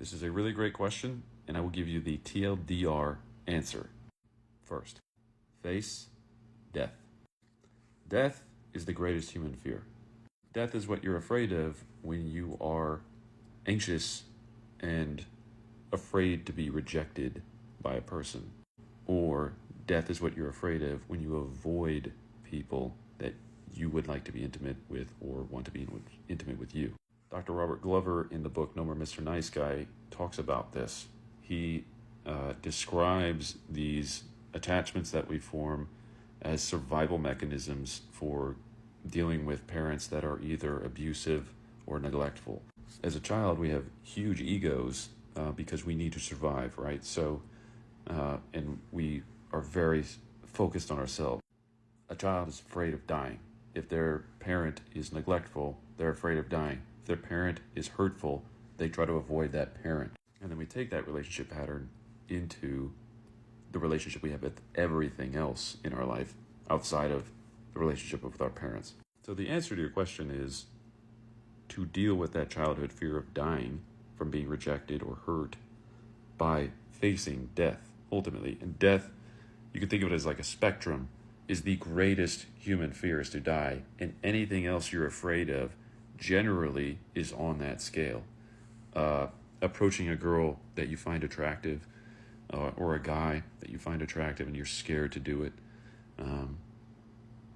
This is a really great question, and I will give you the TLDR answer. First, face death. Death is the greatest human fear. Death is what you're afraid of when you are anxious and afraid to be rejected by a person. Or death is what you're afraid of when you avoid people that you would like to be intimate with or want to be intimate with you. Dr. Robert Glover, in the book No More Mr. Nice Guy, talks about this. He describes these attachments that we form as survival mechanisms for dealing with parents that are either abusive or neglectful. As a child, we have huge egos because we need to survive, right? So, and we are very focused on ourselves. A child is afraid of dying. If their parent is neglectful, they're afraid of dying. If their parent is hurtful, they try to avoid that parent. And then we take that relationship pattern into the relationship we have with everything else in our life outside of the relationship with our parents. So the answer to your question is to deal with that childhood fear of dying from being rejected or hurt by facing death, ultimately. And death, you can think of it as like a spectrum, is the greatest human fear is to die. And anything else you're afraid of generally is on that scale. Approaching a girl that you find attractive or a guy that you find attractive and you're scared to do it.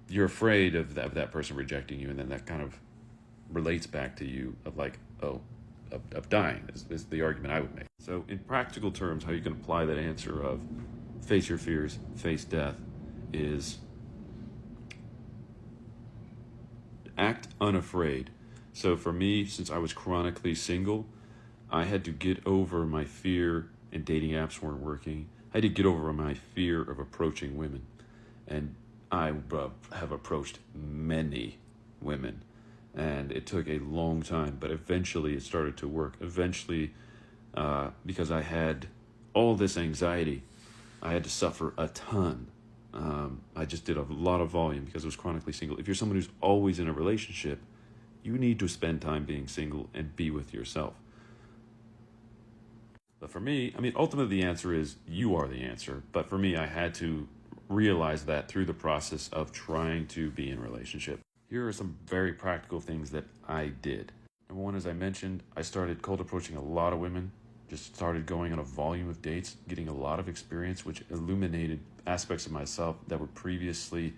You're afraid of that person rejecting you, and then that kind of relates back to you of like, of dying is the argument I would make. So in practical terms, how you can apply that answer of face your fears, face death, is act unafraid. So for me, since I was chronically single, I had to get over my fear, and dating apps weren't working. I had to get over my fear of approaching women. And I have approached many women. And it took a long time, but eventually it started to work. Eventually, because I had all this anxiety, I had to suffer a ton. I just did a lot of volume because I was chronically single. If you're someone who's always in a relationship, you need to spend time being single and be with yourself. But for me, ultimately the answer is you are the answer. But for me, I had to realize that through the process of trying to be in a relationship. Here are some very practical things that I did. Number one, as I mentioned, I started cold approaching a lot of women. Just started going on a volume of dates, getting a lot of experience, which illuminated aspects of myself that were previously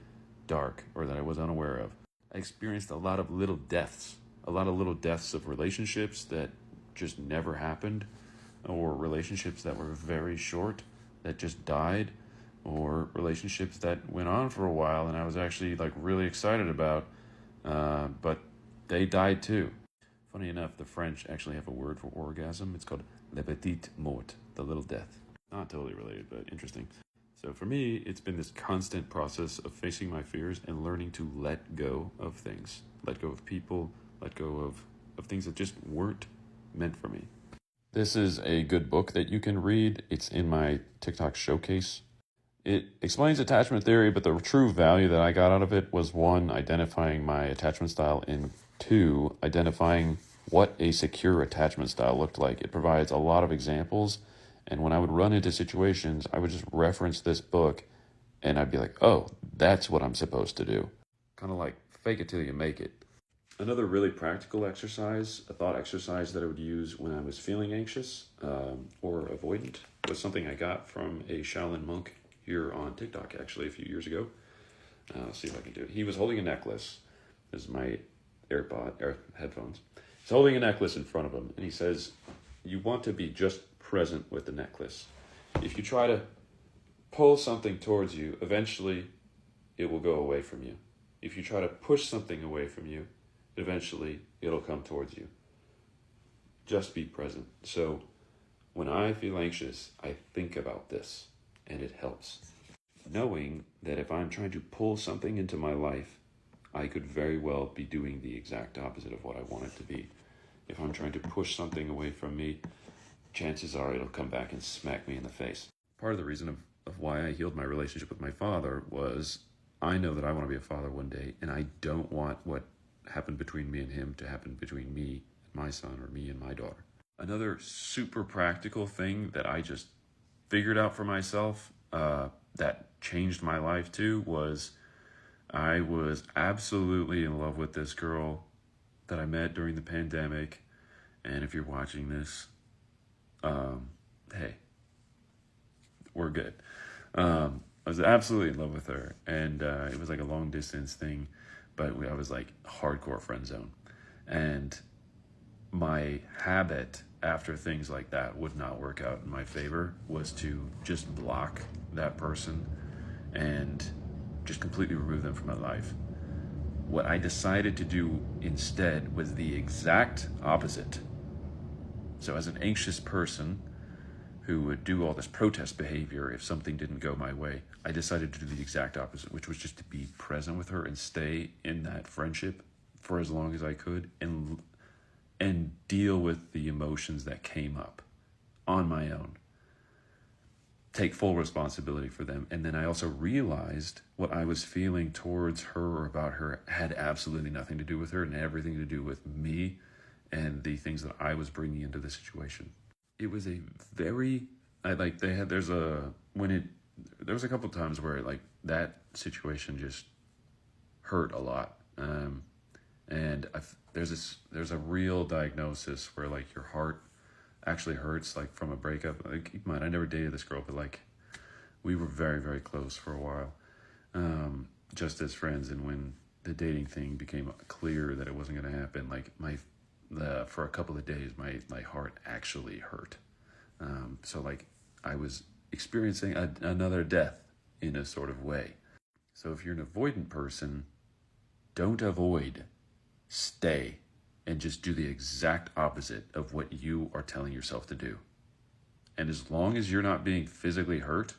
dark or that I was unaware of. I experienced a lot of little deaths of relationships that just never happened, or relationships that were very short that just died, or relationships that went on for a while and I was actually like really excited about, but they died too. Funny enough, the French actually have a word for orgasm. It's called la petite mort, the little death. Not totally related, but interesting. So for me, it's been this constant process of facing my fears and learning to let go of things. Let go of people, let go of things that just weren't meant for me. This is a good book that you can read. It's in my TikTok showcase. It explains attachment theory, but the true value that I got out of it was, one, identifying my attachment style, and two, identifying what a secure attachment style looked like. It provides a lot of examples, and when I would run into situations, I would just reference this book, and I'd be like, oh, that's what I'm supposed to do. Kind of like fake it till you make it. Another really practical exercise, a thought exercise that I would use when I was feeling anxious or avoidant, was something I got from a Shaolin monk here on TikTok, actually, a few years ago. I'll see if I can do it. He was holding a necklace. This is my headphones. He's holding a necklace in front of him, and he says, you want to be just present with the necklace. If you try to pull something towards you, eventually it will go away from you. If you try to push something away from you, eventually it'll come towards you. Just be present. So when I feel anxious, I think about this, and it helps. Knowing that if I'm trying to pull something into my life, I could very well be doing the exact opposite of what I want it to be. If I'm trying to push something away from me, chances are it'll come back and smack me in the face. Part of the reason of why I healed my relationship with my father was I know that I want to be a father one day, and I don't want what happened between me and him to happen between me and my son, or me and my daughter. Another super practical thing that I just figured out for myself that changed my life too was I was absolutely in love with this girl that I met during the pandemic. And if you're watching this, hey, we're good. I was absolutely in love with her, and it was like a long distance thing, but I was like hardcore friend zone. And my habit after things like that would not work out in my favor was to just block that person and just completely remove them from my life. What I decided to do instead was the exact opposite. So, as an anxious person who would do all this protest behavior if something didn't go my way, I decided to do the exact opposite, which was just to be present with her and stay in that friendship for as long as I could and deal with the emotions that came up on my own. Take full responsibility for them. And then I also realized what I was feeling towards her or about her had absolutely nothing to do with her and everything to do with me and the things that I was bringing into the situation. It was a very, there was a couple times where like that situation just hurt a lot. There's a real diagnosis where like your heart actually hurts like from a breakup. Like, keep in mind, I never dated this girl, but like we were very, very close for a while, just as friends. And when the dating thing became clear that it wasn't going to happen, like for a couple of days, my heart actually hurt. So like I was experiencing another death in a sort of way. So if you're an avoidant person, don't avoid. Stay and just do the exact opposite of what you are telling yourself to do. And as long as you're not being physically hurt,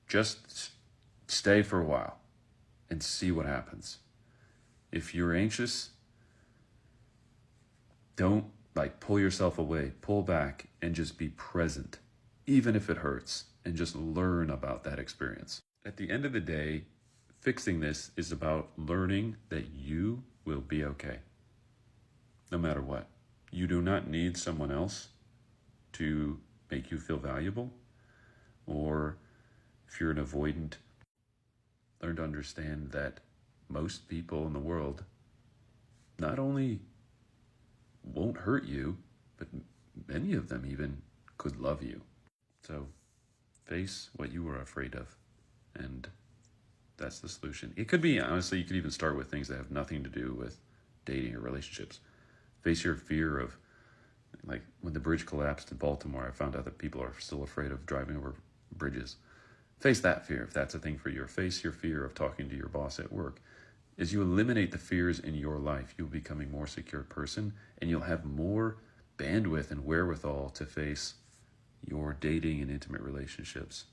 just stay for a while and see what happens. If you're anxious, don't pull yourself away, pull back and just be present, even if it hurts, and just learn about that experience. At the end of the day, fixing this is about learning that you will be okay, no matter what. You do not need someone else to make you feel valuable, or if you're an avoidant, learn to understand that most people in the world not only won't hurt you, but many of them even could love you. So face what you are afraid of, and that's the solution. It could be, honestly, you could even start with things that have nothing to do with dating or relationships. Face your fear of, like when the bridge collapsed in Baltimore, I found out that people are still afraid of driving over bridges. Face that fear if that's a thing for you. Or face your fear of talking to your boss at work. As you eliminate the fears in your life, you'll become a more secure person, and you'll have more bandwidth and wherewithal to face your dating and intimate relationships.